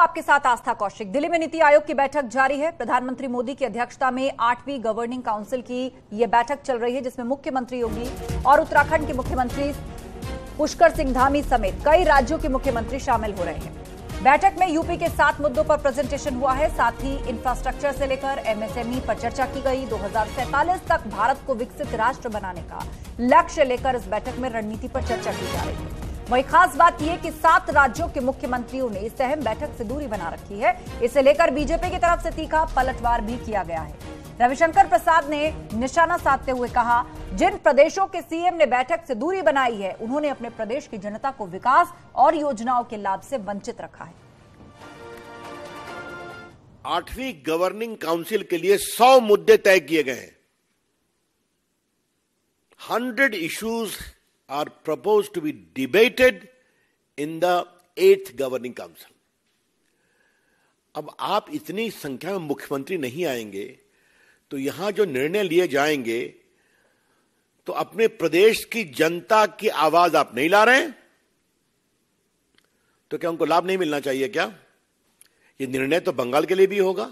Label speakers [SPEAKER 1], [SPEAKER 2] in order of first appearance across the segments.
[SPEAKER 1] आपके साथ आस्था कौशिक। दिल्ली में नीति आयोग की बैठक जारी है। प्रधानमंत्री मोदी की अध्यक्षता में 8वीं गवर्निंग काउंसिल की यह बैठक चल रही है, जिसमें मुख्यमंत्री योगी और उत्तराखंड के मुख्यमंत्री पुष्कर सिंह धामी समेत कई राज्यों के मुख्यमंत्री शामिल हो रहे हैं। बैठक में यूपी के 7 मुद्दों पर प्रेजेंटेशन हुआ है। साथ ही इंफ्रास्ट्रक्चर से लेकर एमएसएमई पर चर्चा की गई। 2047 तक भारत को विकसित राष्ट्र बनाने का लक्ष्य लेकर इस बैठक में रणनीति पर चर्चा की जा रही है। वही खास बात यह कि 7 राज्यों के मुख्यमंत्रियों ने इस अहम बैठक से दूरी बना रखी है। इसे लेकर बीजेपी की तरफ से तीखा पलटवार भी किया गया है। रविशंकर प्रसाद ने निशाना साधते हुए कहा, जिन प्रदेशों के सीएम ने बैठक से दूरी बनाई है, उन्होंने अपने प्रदेश की जनता को विकास और योजनाओं के लाभ से वंचित रखा है।
[SPEAKER 2] 8वीं गवर्निंग काउंसिल के लिए 100 मुद्दे तय किए गए हैं। 100 issues are proposed to be debated in the 8th governing council. अब आप इतनी संख्या में मुख्यमंत्री नहीं आएंगे तो यहां जो निर्णय लिए जाएंगे तो अपने प्रदेश की जनता की आवाज आप नहीं ला रहे हैं, तो क्या उनको लाभ नहीं मिलना चाहिए क्या? ये निर्णय तो बंगाल के लिए भी होगा,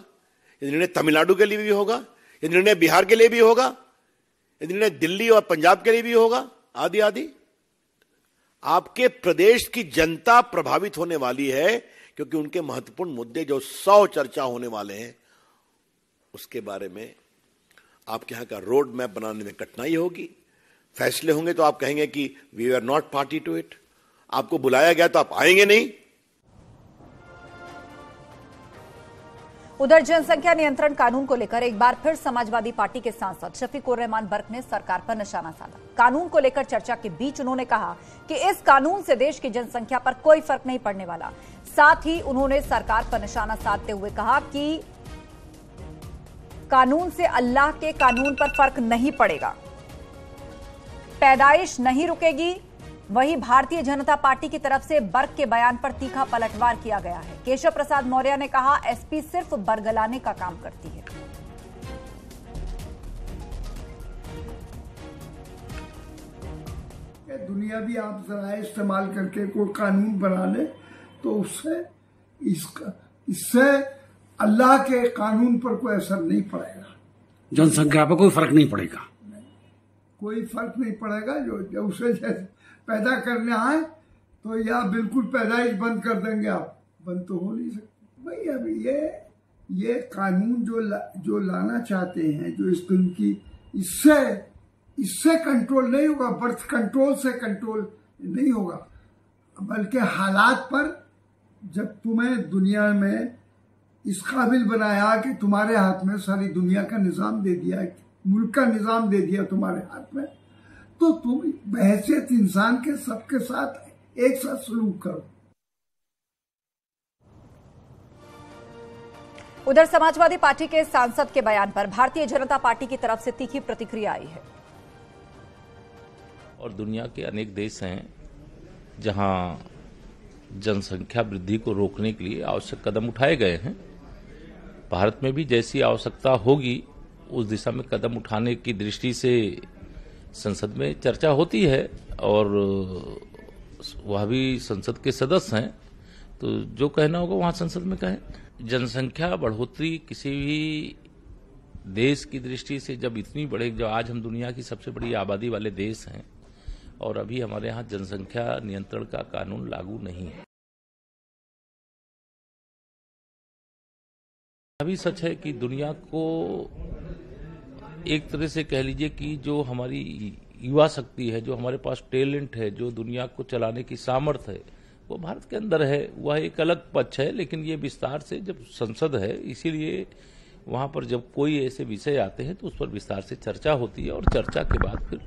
[SPEAKER 2] ये निर्णय तमिलनाडु के लिए भी होगा, ये निर्णय बिहार के लिए भी होगा, ये निर्णय दिल्ली और पंजाब के लिए भी होगा, आदि आदि। आपके प्रदेश की जनता प्रभावित होने वाली है, क्योंकि उनके महत्वपूर्ण मुद्दे जो 100 चर्चा होने वाले हैं, उसके बारे में आपके यहां का रोड मैप बनाने में कठिनाई होगी। फैसले होंगे तो आप कहेंगे कि we are not party to it. आपको बुलाया गया तो आप आएंगे नहीं।
[SPEAKER 1] उधर जनसंख्या नियंत्रण कानून को लेकर एक बार फिर समाजवादी पार्टी के सांसद शफीकुर रहमान बर्क ने सरकार पर निशाना साधा। कानून को लेकर चर्चा के बीच उन्होंने कहा कि इस कानून से देश की जनसंख्या पर कोई फर्क नहीं पड़ने वाला। साथ ही उन्होंने सरकार पर निशाना साधते हुए कहा कि कानून से अल्लाह के कानून पर फर्क नहीं पड़ेगा, पैदाइश नहीं रुकेगी। वहीं भारतीय जनता पार्टी की तरफ से बर्क के बयान पर तीखा पलटवार किया गया है। केशव प्रसाद मौर्य ने कहा, एसपी सिर्फ बरगलाने का काम करती है।
[SPEAKER 3] दुनिया भी आप जरा इस्तेमाल करके कोई कानून बना ले तो इससे अल्लाह के कानून पर कोई असर नहीं पड़ेगा,
[SPEAKER 4] जनसंख्या पर कोई फर्क नहीं पड़ेगा।
[SPEAKER 3] कोई फर्क नहीं पड़ेगा। जो उसे पैदा करने आए तो या बिल्कुल पैदाइश बंद कर देंगे आप, बंद तो हो नहीं सकती भाई। अभी ये कानून जो लाना चाहते हैं, जो स्कीम की, इससे कंट्रोल नहीं होगा, बर्थ कंट्रोल से कंट्रोल नहीं होगा, बल्कि हालात पर जब तुम्हें दुनिया में इस काबिल बनाया कि तुम्हारे हाथ में सारी दुनिया का निजाम दे दिया, मुल्क का निजाम दे दिया तुम्हारे हाथ में, तो तुम बहैसियत इंसान के सबके साथ एक साथ सलूक करो।
[SPEAKER 1] उधर समाजवादी पार्टी के सांसद के बयान पर भारतीय जनता पार्टी की तरफ से तीखी प्रतिक्रिया आई है।
[SPEAKER 5] और दुनिया के अनेक देश हैं जहां जनसंख्या वृद्धि को रोकने के लिए आवश्यक कदम उठाए गए हैं। भारत में भी जैसी आवश्यकता होगी उस दिशा में कदम उठाने की दृष्टि से संसद में चर्चा होती है, और वह भी संसद के सदस्य हैं, तो जो कहना होगा वहां संसद में कहें। जनसंख्या बढ़ोतरी किसी भी देश की दृष्टि से जब इतनी बढ़े, जो आज हम दुनिया की सबसे बड़ी आबादी वाले देश हैं और अभी हमारे यहाँ जनसंख्या नियंत्रण का कानून लागू नहीं है। अभी सच है कि दुनिया को एक तरह से कह लीजिए कि जो हमारी युवा शक्ति है, जो हमारे पास टैलेंट है, जो दुनिया को चलाने की सामर्थ्य है, वो भारत के अंदर है। वह एक अलग पक्ष है, लेकिन ये विस्तार से जब संसद है, इसीलिए वहां पर जब कोई ऐसे विषय आते हैं तो उस पर विस्तार से चर्चा होती है और चर्चा के बाद फिर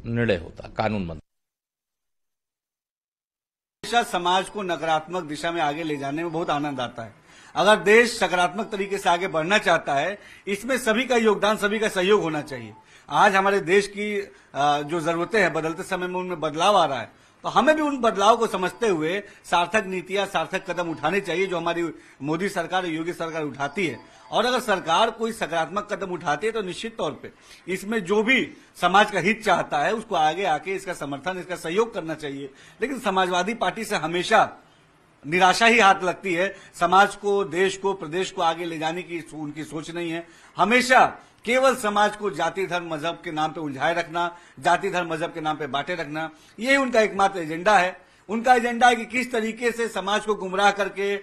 [SPEAKER 5] निर्णय होता, कानून बनता।
[SPEAKER 6] समाज को नकारात्मक दिशा में आगे ले जाने में बहुत आनंद आता है। अगर देश सकारात्मक तरीके से आगे बढ़ना चाहता है, इसमें सभी का योगदान, सभी का सहयोग होना चाहिए। आज हमारे देश की जो जरूरतें हैं, बदलते समय में उनमें बदलाव आ रहा है, तो हमें भी उन बदलाव को समझते हुए सार्थक नीतियां, सार्थक कदम उठाने चाहिए, जो हमारी मोदी सरकार, योगी सरकार उठाती है। और अगर सरकार कोई सकारात्मक कदम उठाती है तो निश्चित तौर पे इसमें जो भी समाज का हित चाहता है उसको आगे आके इसका समर्थन, इसका सहयोग करना चाहिए। लेकिन समाजवादी पार्टी से हमेशा निराशा ही हाथ लगती है। समाज को, देश को, प्रदेश को आगे ले जाने की उनकी सोच नहीं है। हमेशा केवल समाज को जाति धर्म मजहब के नाम पे उलझाए रखना, जाति धर्म मजहब के नाम पे बांटे रखना, यही उनका एकमात्र एजेंडा है। उनका एजेंडा है कि किस तरीके से समाज को गुमराह करके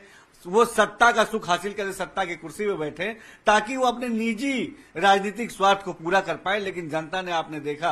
[SPEAKER 6] वो सत्ता का सुख हासिल करे, सत्ता की कुर्सी पे बैठे, ताकि वो अपने निजी राजनीतिक स्वार्थ को पूरा कर पाए। लेकिन जनता ने, आपने देखा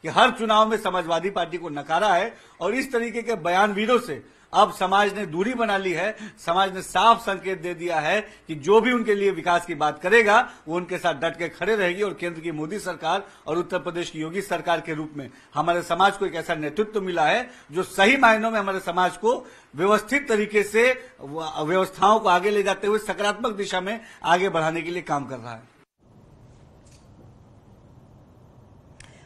[SPEAKER 6] कि हर चुनाव में समाजवादी पार्टी को नकारा है और इस तरीके के बयानवीरों से अब समाज ने दूरी बना ली है। समाज ने साफ संकेत दे दिया है कि जो भी उनके लिए विकास की बात करेगा वो उनके साथ डट के खड़े रहेगी। और केंद्र की मोदी सरकार और उत्तर प्रदेश की योगी सरकार के रूप में हमारे समाज को एक ऐसा नेतृत्व मिला है जो सही मायनों में हमारे समाज को व्यवस्थित तरीके से व्यवस्थाओं को आगे ले जाते हुए सकारात्मक दिशा में आगे बढ़ाने के लिए काम कर रहा है।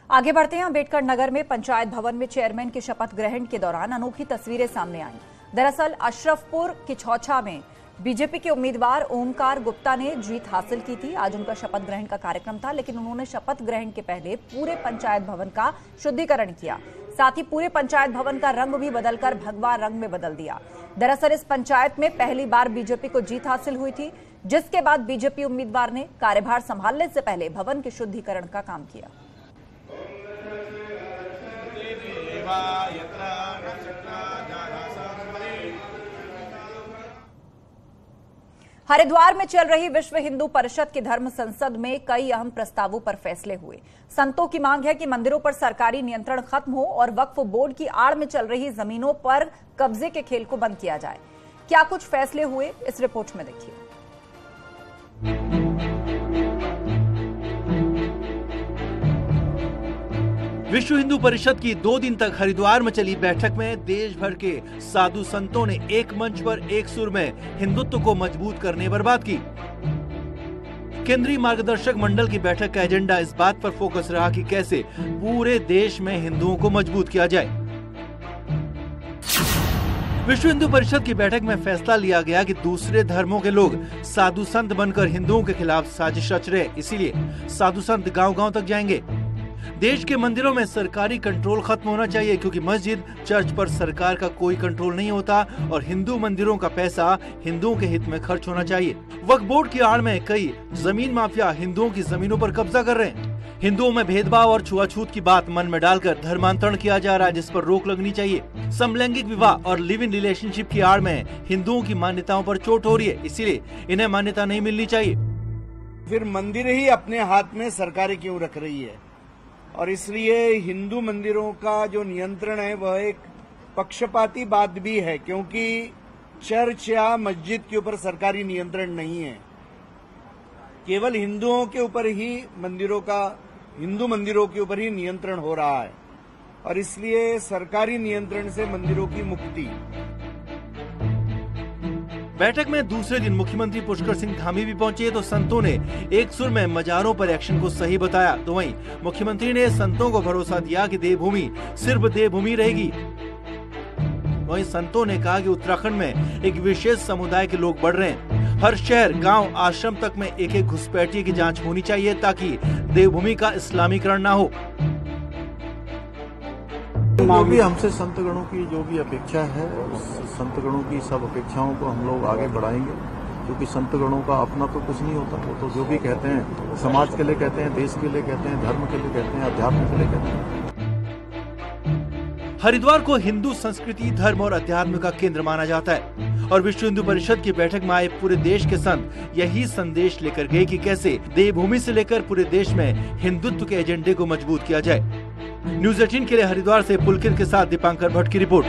[SPEAKER 1] आगे बढ़ते हैं। अम्बेडकर नगर में पंचायत भवन में चेयरमैन के शपथ ग्रहण के दौरान अनोखी तस्वीरें सामने आईं। दरअसल अशरफपुर किछौछा में बीजेपी के उम्मीदवार ओमकार गुप्ता ने जीत हासिल की थी। आज उनका शपथ ग्रहण का कार्यक्रम था, लेकिन उन्होंने शपथ ग्रहण के पहले पूरे पंचायत भवन का शुद्धिकरण किया। साथ ही पूरे पंचायत भवन का रंग भी बदलकर भगवा रंग में बदल दिया। दरअसल इस पंचायत में पहली बार बीजेपी को जीत हासिल हुई थी, जिसके बाद बीजेपी उम्मीदवार ने कार्यभार संभालने से पहले भवन के शुद्धिकरण का काम किया। हरिद्वार में चल रही विश्व हिंदू परिषद की धर्म संसद में कई अहम प्रस्तावों पर फैसले हुए। संतों की मांग है कि मंदिरों पर सरकारी नियंत्रण खत्म हो और वक्फ बोर्ड की आड़ में चल रही जमीनों पर कब्जे के खेल को बंद किया जाए। क्या कुछ फैसले हुए, इस रिपोर्ट में देखिए।
[SPEAKER 7] विश्व हिंदू परिषद की 2 दिन तक हरिद्वार में चली बैठक में देश भर के साधु संतों ने एक मंच पर एक सुर में हिंदुत्व को मजबूत करने पर बात की। केंद्रीय मार्गदर्शक मंडल की बैठक का एजेंडा इस बात पर फोकस रहा कि कैसे पूरे देश में हिंदुओं को मजबूत किया जाए। विश्व हिंदू परिषद की बैठक में फैसला लिया गया कि दूसरे धर्मों के लोग साधु संत बनकर हिंदुओं के खिलाफ साजिश रच रहे, इसीलिए साधु संत गांव-गांव तक जाएंगे। देश के मंदिरों में सरकारी कंट्रोल खत्म होना चाहिए, क्योंकि मस्जिद, चर्च पर सरकार का कोई कंट्रोल नहीं होता और हिंदू मंदिरों का पैसा हिंदुओं के हित में खर्च होना चाहिए। वक्फ बोर्ड की आड़ में कई जमीन माफिया हिंदुओं की जमीनों पर कब्जा कर रहे हैं। हिंदुओं में भेदभाव और छुआछूत की बात मन में डालकर धर्मांतरण किया जा रहा है, जिस पर रोक लगनी चाहिए। समलैंगिक विवाह और लिव इन रिलेशनशिप की आड़ में हिंदुओं की मान्यताओं पर चोट हो रही है, इसीलिए इन्हें मान्यता नहीं मिलनी चाहिए।
[SPEAKER 8] फिर मंदिर ही अपने हाथ में सरकारें क्यों रख रही है, और इसलिए हिंदू मंदिरों का जो नियंत्रण है वह एक पक्षपाती बात भी है, क्योंकि चर्च या मस्जिद के ऊपर सरकारी नियंत्रण नहीं है। केवल हिंदुओं के ऊपर ही हिंदू मंदिरों के ऊपर ही नियंत्रण हो रहा है, और इसलिए सरकारी नियंत्रण से मंदिरों की मुक्ति।
[SPEAKER 7] बैठक में दूसरे दिन मुख्यमंत्री पुष्कर सिंह धामी भी पहुंचे तो संतों ने एक सुर में मजारों पर एक्शन को सही बताया। तो वहीं मुख्यमंत्री ने संतों को भरोसा दिया कि देवभूमि सिर्फ देवभूमि रहेगी। वहीं संतों ने कहा कि उत्तराखंड में एक विशेष समुदाय के लोग बढ़ रहे हैं। हर शहर, गांव, आश्रम तक में एक घुसपैठिए की जांच होनी चाहिए, ताकि देवभूमि का इस्लामीकरण न हो।
[SPEAKER 9] जो भी हमसे संतगणों की जो भी अपेक्षा है, उस संतगणों की सब अपेक्षाओं को हम लोग आगे बढ़ाएंगे, क्योंकि संतगणों का अपना तो कुछ नहीं होता। वो तो जो भी कहते हैं समाज के लिए कहते हैं, देश के लिए कहते हैं, धर्म के लिए कहते हैं, अध्यात्म के लिए कहते हैं।
[SPEAKER 7] हरिद्वार को हिंदू संस्कृति, धर्म और अध्यात्म का केंद्र माना जाता है और विश्व हिंदू परिषद की बैठक में आए पूरे देश के संत यही संदेश लेकर गए कि कैसे देवभूमि से लेकर पूरे देश में हिंदुत्व के एजेंडे को मजबूत किया जाए। न्यूज़ 18 के लिए हरिद्वार से पुलकित के साथ दीपांकर भट्ट की रिपोर्ट।